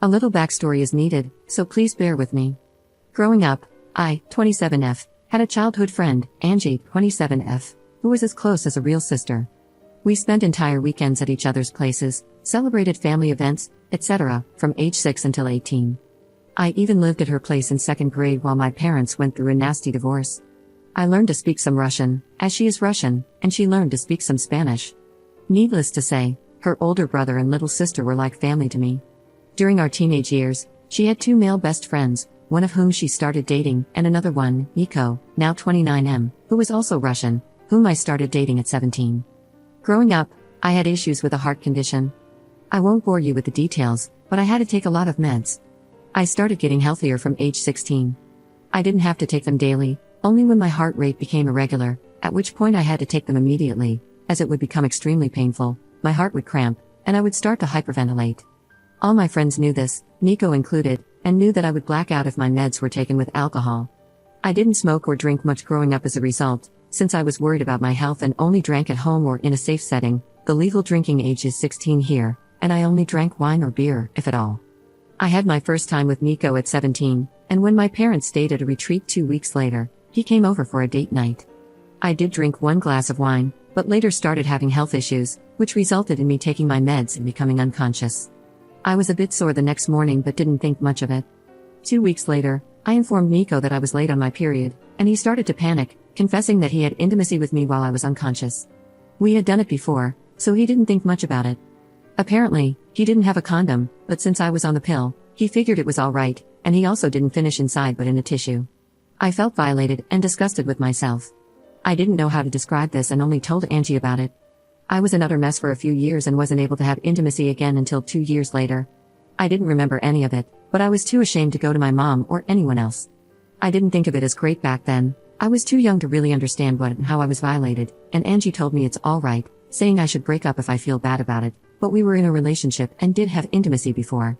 A little backstory is needed, so please bear with me. Growing up, I, 27F, had a childhood friend, Angie, 27F, who was as close as a real sister. We spent entire weekends at each other's places, celebrated family events, etc., from age 6 until 18. I even lived at her place in 2nd grade while my parents went through a nasty divorce. I learned to speak some Russian, as she is Russian, and she learned to speak some Spanish. Needless to say, her older brother and little sister were like family to me. During our teenage years, she had 2 male best friends, one of whom she started dating, and another one, Nico, now 29M, who was also Russian, whom I started dating at 17. Growing up, I had issues with a heart condition. I won't bore you with the details, but I had to take a lot of meds. I started getting healthier from age 16. I didn't have to take them daily, only when my heart rate became irregular, at which point I had to take them immediately, as it would become extremely painful, my heart would cramp, and I would start to hyperventilate. All my friends knew this, Nico included, and knew that I would black out if my meds were taken with alcohol. I didn't smoke or drink much growing up as a result, since I was worried about my health and only drank at home or in a safe setting. The legal drinking age is 16 here, and I only drank wine or beer, if at all. I had my first time with Nico at 17, and when my parents stayed at a retreat 2 weeks later, he came over for a date night. I did drink 1 glass of wine, but later started having health issues, which resulted in me taking my meds and becoming unconscious. I was a bit sore the next morning but didn't think much of it. 2 weeks later, I informed Nico that I was late on my period, and he started to panic, confessing that he had intimacy with me while I was unconscious. We had done it before, so he didn't think much about it. Apparently, he didn't have a condom, but since I was on the pill, he figured it was alright, and he also didn't finish inside but in a tissue. I felt violated and disgusted with myself. I didn't know how to describe this and only told Angie about it. I was an utter mess for a few years and wasn't able to have intimacy again until 2 years later. I didn't remember any of it, but I was too ashamed to go to my mom or anyone else. I didn't think of it as great back then. I was too young to really understand what and how I was violated, and Angie told me it's alright, saying I should break up if I feel bad about it, but we were in a relationship and did have intimacy before.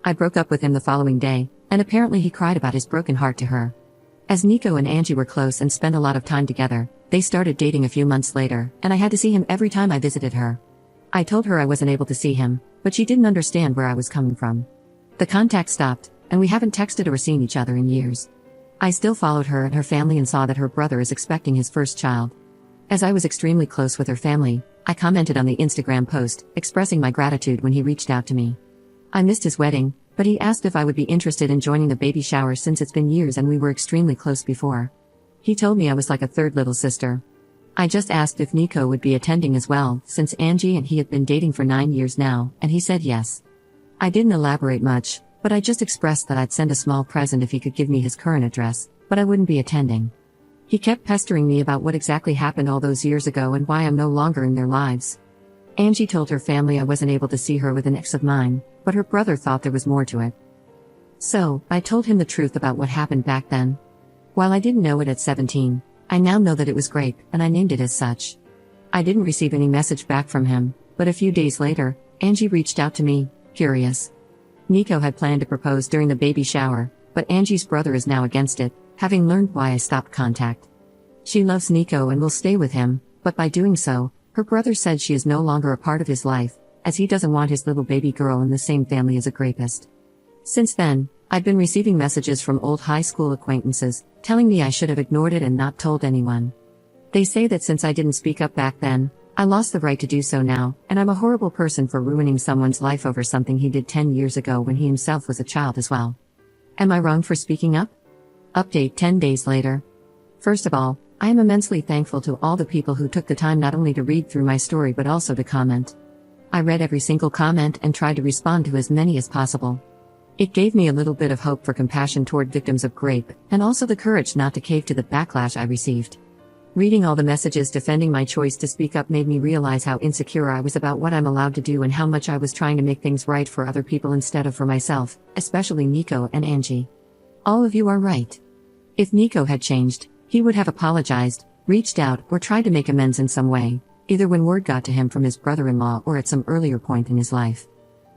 I broke up with him the following day, and apparently he cried about his broken heart to her. As Nico and Angie were close and spent a lot of time together, they started dating a few months later, and I had to see him every time I visited her. I told her I wasn't able to see him, but she didn't understand where I was coming from. The contact stopped, and we haven't texted or seen each other in years. I still followed her and her family and saw that her brother is expecting his first child. As I was extremely close with her family, I commented on the Instagram post, expressing my gratitude when he reached out to me. I missed his wedding, but he asked if I would be interested in joining the baby shower since it's been years and we were extremely close before. He told me I was like a third little sister. I just asked if Nico would be attending as well, since Angie and he had been dating for 9 years now, and he said yes. I didn't elaborate much, but I just expressed that I'd send a small present if he could give me his current address, but I wouldn't be attending. He kept pestering me about what exactly happened all those years ago and why I'm no longer in their lives. Angie told her family I wasn't able to see her with an ex of mine, but her brother thought there was more to it. So, I told him the truth about what happened back then. While I didn't know it at 17, I now know that it was grape, and I named it as such. I didn't receive any message back from him, but a few days later, Angie reached out to me, curious. Nico had planned to propose during the baby shower, but Angie's brother is now against it, having learned why I stopped contact. She loves Nico and will stay with him, but by doing so, her brother said she is no longer a part of his life, as he doesn't want his little baby girl in the same family as a grapist. Since then, I've been receiving messages from old high school acquaintances, telling me I should have ignored it and not told anyone. They say that since I didn't speak up back then, I lost the right to do so now, and I'm a horrible person for ruining someone's life over something he did 10 years ago when he himself was a child as well. Am I wrong for speaking up? Update 10 days later. First of all, I am immensely thankful to all the people who took the time not only to read through my story but also to comment. I read every single comment and tried to respond to as many as possible. It gave me a little bit of hope for compassion toward victims of rape, and also the courage not to cave to the backlash I received. Reading all the messages defending my choice to speak up made me realize how insecure I was about what I'm allowed to do and how much I was trying to make things right for other people instead of for myself, especially Nico and Angie. All of you are right. If Nico had changed, he would have apologized, reached out, or tried to make amends in some way, either when word got to him from his brother-in-law or at some earlier point in his life.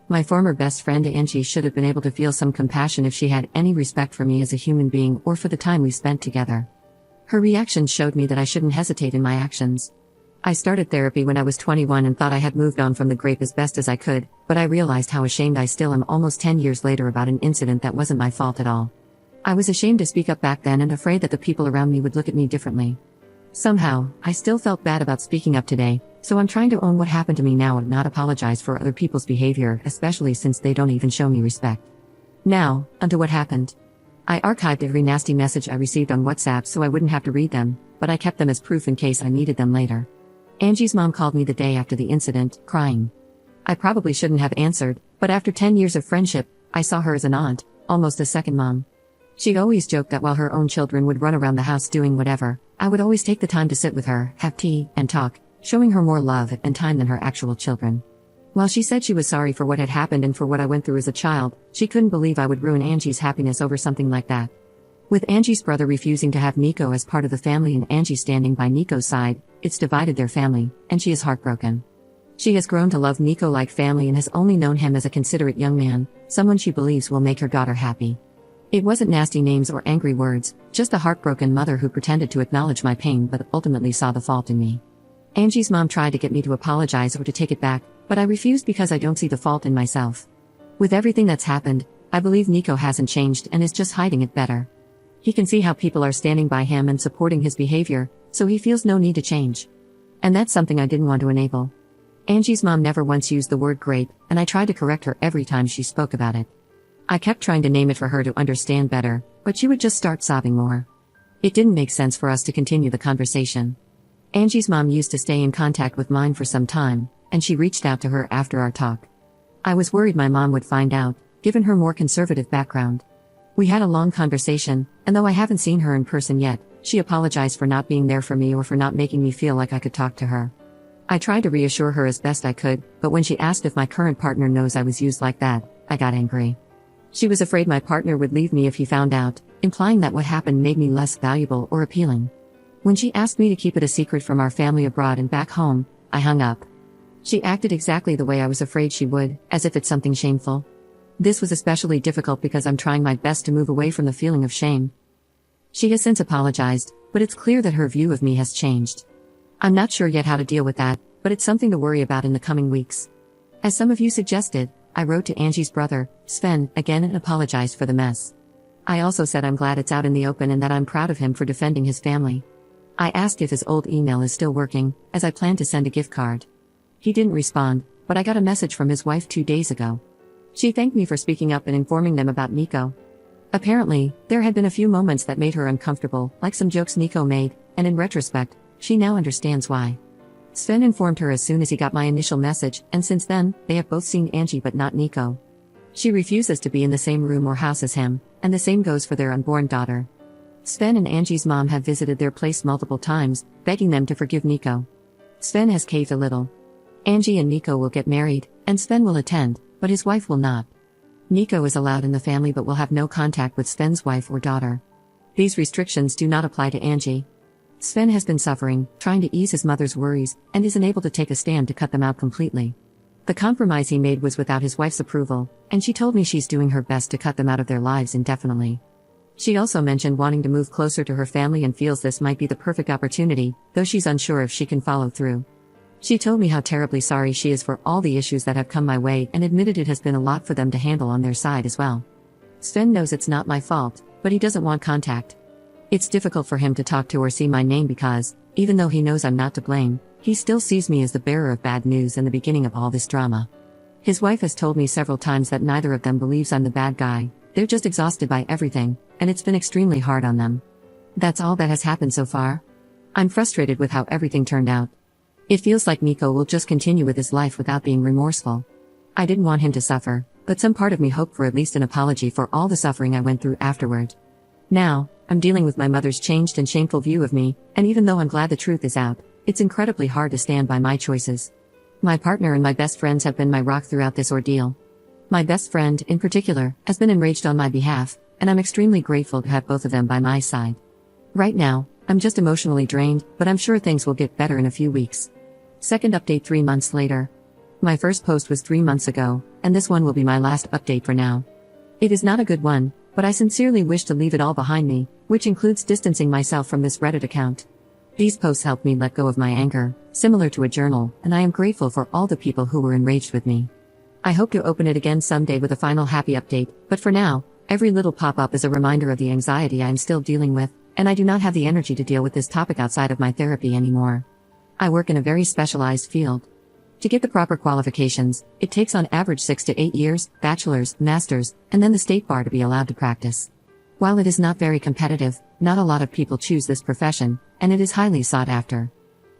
My former best friend Angie should have been able to feel some compassion if she had any respect for me as a human being or for the time we spent together. Her reaction showed me that I shouldn't hesitate in my actions. I started therapy when I was 21 and thought I had moved on from the grave as best as I could, but I realized how ashamed I still am almost 10 years later about an incident that wasn't my fault at all. I was ashamed to speak up back then and afraid that the people around me would look at me differently. Somehow, I still felt bad about speaking up today, so I'm trying to own what happened to me now and not apologize for other people's behavior, especially since they don't even show me respect. Now, onto what happened. I archived every nasty message I received on WhatsApp so I wouldn't have to read them, but I kept them as proof in case I needed them later. Angie's mom called me the day after the incident, crying. I probably shouldn't have answered, but after 10 years of friendship, I saw her as an aunt, almost a second mom. She always joked that while her own children would run around the house doing whatever, I would always take the time to sit with her, have tea, and talk, showing her more love and time than her actual children. While she said she was sorry for what had happened and for what I went through as a child, she couldn't believe I would ruin Angie's happiness over something like that. With Angie's brother refusing to have Nico as part of the family and Angie standing by Nico's side, it's divided their family, and she is heartbroken. She has grown to love Nico like family and has only known him as a considerate young man, someone she believes will make her daughter happy. It wasn't nasty names or angry words, just a heartbroken mother who pretended to acknowledge my pain but ultimately saw the fault in me. Angie's mom tried to get me to apologize or to take it back, but I refused because I don't see the fault in myself. With everything that's happened, I believe Nico hasn't changed and is just hiding it better. He can see how people are standing by him and supporting his behavior, so he feels no need to change. And that's something I didn't want to enable. Angie's mom never once used the word grape, and I tried to correct her every time she spoke about it. I kept trying to name it for her to understand better, but she would just start sobbing more. It didn't make sense for us to continue the conversation. Angie's mom used to stay in contact with mine for some time, and she reached out to her after our talk. I was worried my mom would find out, given her more conservative background. We had a long conversation, and though I haven't seen her in person yet, she apologized for not being there for me or for not making me feel like I could talk to her. I tried to reassure her as best I could, but when she asked if my current partner knows I was used like that, I got angry. She was afraid my partner would leave me if he found out, implying that what happened made me less valuable or appealing. When she asked me to keep it a secret from our family abroad and back home, I hung up. She acted exactly the way I was afraid she would, as if it's something shameful. This was especially difficult because I'm trying my best to move away from the feeling of shame. She has since apologized, but it's clear that her view of me has changed. I'm not sure yet how to deal with that, but it's something to worry about in the coming weeks. As some of you suggested, I wrote to Angie's brother, Sven, again and apologized for the mess. I also said I'm glad it's out in the open and that I'm proud of him for defending his family. I asked if his old email is still working, as I planned to send a gift card. He didn't respond, but I got a message from his wife 2 days ago. She thanked me for speaking up and informing them about Nico. Apparently, there had been a few moments that made her uncomfortable, like some jokes Nico made, and in retrospect, she now understands why. Sven informed her as soon as he got my initial message, and since then, they have both seen Angie but not Nico. She refuses to be in the same room or house as him, and the same goes for their unborn daughter. Sven and Angie's mom have visited their place multiple times, begging them to forgive Nico. Sven has caved a little. Angie and Nico will get married, and Sven will attend, but his wife will not. Nico is allowed in the family but will have no contact with Sven's wife or daughter. These restrictions do not apply to Angie. Sven has been suffering, trying to ease his mother's worries, and is unable to take a stand to cut them out completely. The compromise he made was without his wife's approval, and she told me she's doing her best to cut them out of their lives indefinitely. She also mentioned wanting to move closer to her family and feels this might be the perfect opportunity, though she's unsure if she can follow through. She told me how terribly sorry she is for all the issues that have come my way and admitted it has been a lot for them to handle on their side as well. Sven knows it's not my fault, but he doesn't want contact. It's difficult for him to talk to or see my name because, even though he knows I'm not to blame, he still sees me as the bearer of bad news and the beginning of all this drama. His wife has told me several times that neither of them believes I'm the bad guy, they're just exhausted by everything, and it's been extremely hard on them. That's all that has happened so far. I'm frustrated with how everything turned out. It feels like Nico will just continue with his life without being remorseful. I didn't want him to suffer, but some part of me hoped for at least an apology for all the suffering I went through afterward. Now, I'm dealing with my mother's changed and shameful view of me, and even though I'm glad the truth is out, it's incredibly hard to stand by my choices. My partner and my best friends have been my rock throughout this ordeal. My best friend, in particular, has been enraged on my behalf, and I'm extremely grateful to have both of them by my side. Right now, I'm just emotionally drained, but I'm sure things will get better in a few weeks. Second update 3 months later. My first post was 3 months ago, and this one will be my last update for now. It is not a good one, but I sincerely wish to leave it all behind me, which includes distancing myself from this Reddit account. These posts helped me let go of my anger, similar to a journal, and I am grateful for all the people who were enraged with me. I hope to open it again someday with a final happy update, but for now, every little pop-up is a reminder of the anxiety I am still dealing with, and I do not have the energy to deal with this topic outside of my therapy anymore. I work in a very specialized field. To get the proper qualifications, it takes on average 6 to 8 years, bachelor's, master's, and then the state bar to be allowed to practice. While it is not very competitive, not a lot of people choose this profession, and it is highly sought after.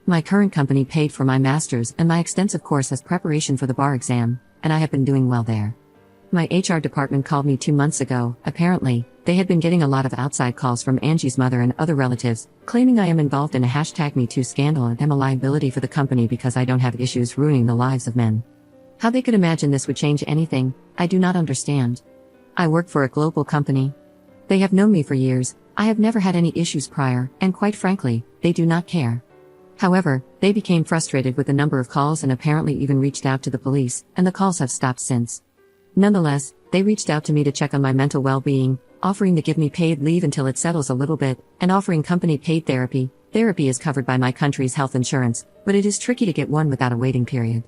My current company paid for my master's and my extensive course as preparation for the bar exam, and I have been doing well there. My HR department called me 2 months ago. Apparently, they had been getting a lot of outside calls from Angie's mother and other relatives, claiming I am involved in a #MeToo scandal and am a liability for the company because I don't have issues ruining the lives of men. How they could imagine this would change anything, I do not understand. I work for a global company. They have known me for years, I have never had any issues prior, and quite frankly, they do not care. However, they became frustrated with the number of calls and apparently even reached out to the police, and the calls have stopped since. Nonetheless, they reached out to me to check on my mental well-being, offering to give me paid leave until it settles a little bit, and offering company-paid therapy. Therapy is covered by my country's health insurance, but it is tricky to get one without a waiting period.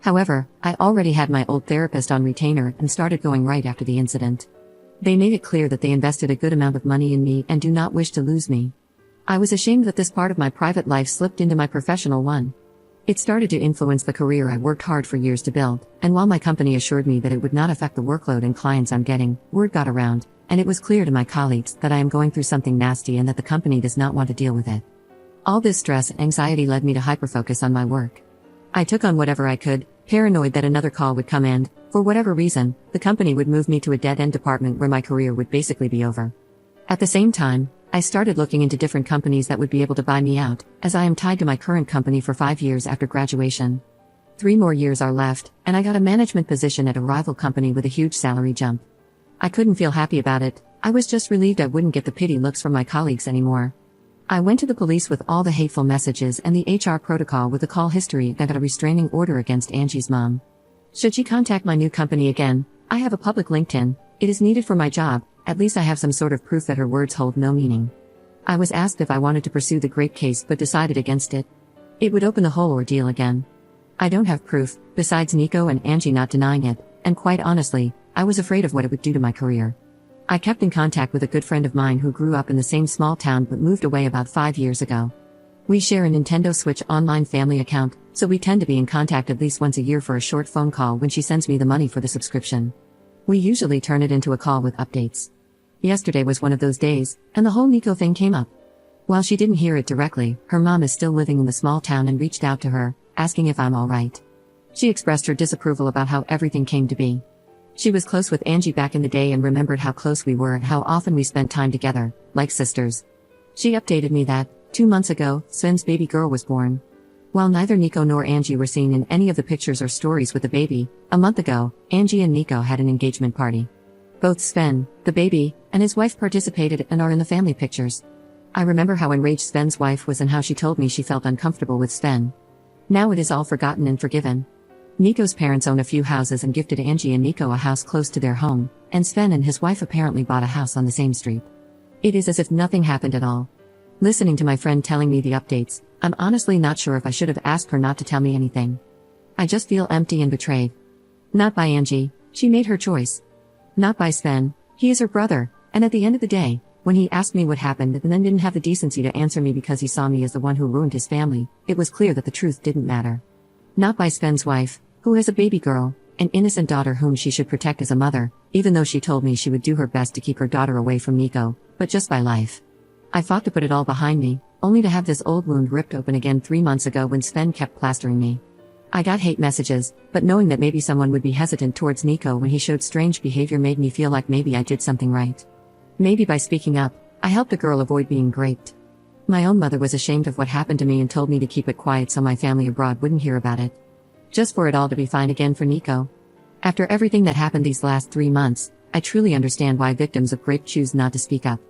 However, I already had my old therapist on retainer and started going right after the incident. They made it clear that they invested a good amount of money in me and do not wish to lose me. I was ashamed that this part of my private life slipped into my professional one. It started to influence the career I worked hard for years to build, and while my company assured me that it would not affect the workload and clients I'm getting, word got around, and it was clear to my colleagues that I am going through something nasty and that the company does not want to deal with it. All this stress and anxiety led me to hyperfocus on my work. I took on whatever I could, paranoid that another call would come and, for whatever reason, the company would move me to a dead-end department where my career would basically be over. At the same time, I started looking into different companies that would be able to buy me out, as I am tied to my current company for 5 years after graduation. 3 more years are left, and I got a management position at a rival company with a huge salary jump. I couldn't feel happy about it, I was just relieved I wouldn't get the pity looks from my colleagues anymore. I went to the police with all the hateful messages and the HR protocol with the call history and got a restraining order against Angie's mom. Should she contact my new company again, I have a public LinkedIn, it is needed for my job, at least I have some sort of proof that her words hold no meaning. I was asked if I wanted to pursue the grape case but decided against it. It would open the whole ordeal again. I don't have proof, besides Nico and Angie not denying it, and quite honestly, I was afraid of what it would do to my career. I kept in contact with a good friend of mine who grew up in the same small town but moved away about 5 years ago. We share a Nintendo Switch online family account, so we tend to be in contact at least once a year for a short phone call when she sends me the money for the subscription. We usually turn it into a call with updates. Yesterday was one of those days, and the whole Nico thing came up. While she didn't hear it directly, her mom is still living in the small town and reached out to her, asking if I'm alright. She expressed her disapproval about how everything came to be. She was close with Angie back in the day and remembered how close we were and how often we spent time together, like sisters. She updated me that, 2 months ago, Sven's baby girl was born. While neither Nico nor Angie were seen in any of the pictures or stories with the baby, a month ago, Angie and Nico had an engagement party. Both Sven, the baby, and his wife participated and are in the family pictures. I remember how enraged Sven's wife was and how she told me she felt uncomfortable with Sven. Now it is all forgotten and forgiven. Nico's parents own a few houses and gifted Angie and Nico a house close to their home, and Sven and his wife apparently bought a house on the same street. It is as if nothing happened at all. Listening to my friend telling me the updates, I'm honestly not sure if I should have asked her not to tell me anything. I just feel empty and betrayed. Not by Angie, she made her choice. Not by Sven, he is her brother, and at the end of the day, when he asked me what happened and then didn't have the decency to answer me because he saw me as the one who ruined his family, it was clear that the truth didn't matter. Not by Sven's wife, who has a baby girl, an innocent daughter whom she should protect as a mother, even though she told me she would do her best to keep her daughter away from Nico, but just by life. I fought to put it all behind me, only to have this old wound ripped open again 3 months ago when Sven kept plastering me. I got hate messages, but knowing that maybe someone would be hesitant towards Nico when he showed strange behavior made me feel like maybe I did something right. Maybe by speaking up, I helped a girl avoid being raped. My own mother was ashamed of what happened to me and told me to keep it quiet so my family abroad wouldn't hear about it. Just for it all to be fine again for Nico. After everything that happened these last 3 months, I truly understand why victims of rape choose not to speak up.